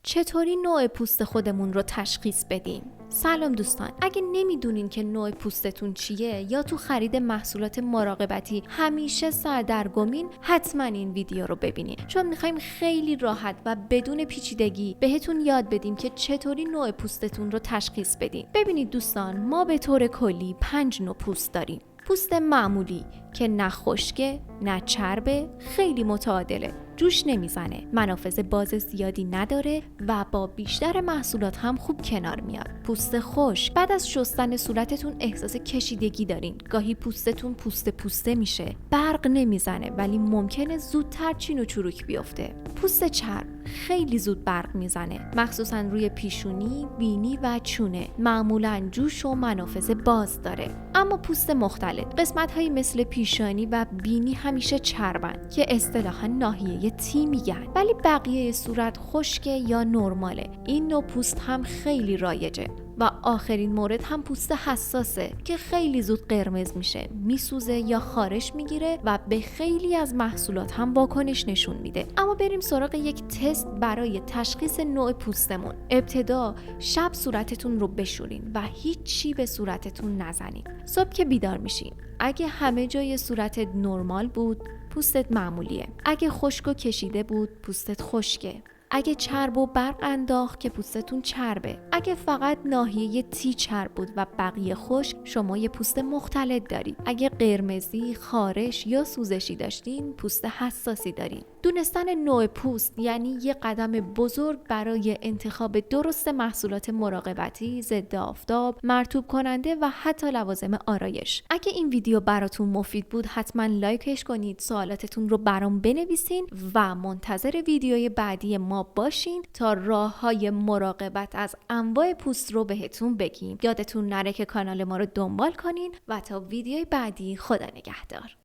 چطوری نوع پوست خودمون رو تشخیص بدیم؟ سلام دوستان، اگه نمیدونین که نوع پوستتون چیه یا تو خرید محصولات مراقبتی همیشه سردرگمین، حتما این ویدیو رو ببینین، چون میخوایم خیلی راحت و بدون پیچیدگی بهتون یاد بدیم که چطوری نوع پوستتون رو تشخیص بدین. ببینید دوستان، ما به طور کلی 5 نوع پوست داریم. پوست معمولی که نه خشکه نه چربه، خیلی متعادله، جوش نمیزنه، منافذ باز زیادی نداره و با بیشتر محصولات هم خوب کنار میاد. پوست خشک، بعد از شستن صورتتون احساس کشیدگی دارین، گاهی پوستتون پوسته میشه، برق نمیزنه ولی ممکنه زودتر چین و چروک بیفته. پوست چرب خیلی زود برق میزنه، مخصوصا روی پیشونی، بینی و چونه، معمولا جوش و منافذ باز داره. اما پوست مختلط، قسمت‌هایی مثل پیشانی و بینی همیشه چربن که اصطلاحاً ناحیه تی میگن، ولی بقیه صورت خشکه یا نرماله. این نوع پوست هم خیلی رایجه. و آخرین مورد هم پوست حساسه که خیلی زود قرمز میشه، میسوزه یا خارش میگیره و به خیلی از محصولات هم واکنش نشون میده. اما بریم سراغ یک تست برای تشخیص نوع پوستمون. ابتدا شب صورتتون رو بشورین و هیچی به صورتتون نزنین. صبح که بیدار میشین، اگه همه جای صورتت نرمال بود، پوستت معمولیه. اگه خشک و کشیده بود، پوستت خشکه. اگه چرب و برق انداخت که پوستتون چربه. اگه فقط ناحیه تی چرب بود و بقیه خشک، شما یه پوست مختلط دارید. اگه قرمزی، خارش یا سوزشی داشتین، پوست حساسی دارین. دونستن نوع پوست یعنی یه قدم بزرگ برای انتخاب درست محصولات مراقبتی، ضد آفتاب، مرطوب کننده و حتی لوازم آرایش. اگه این ویدیو براتون مفید بود، حتما لایکش کنید، سوالاتتون رو برام بنویسین و منتظر ویدیوی بعدی ما باشین تا راه‌های مراقبت از انواع پوست رو بهتون بگیم. یادتون نره که کانال ما رو دنبال کنین و تا ویدیوی بعدی، خدا نگهدار.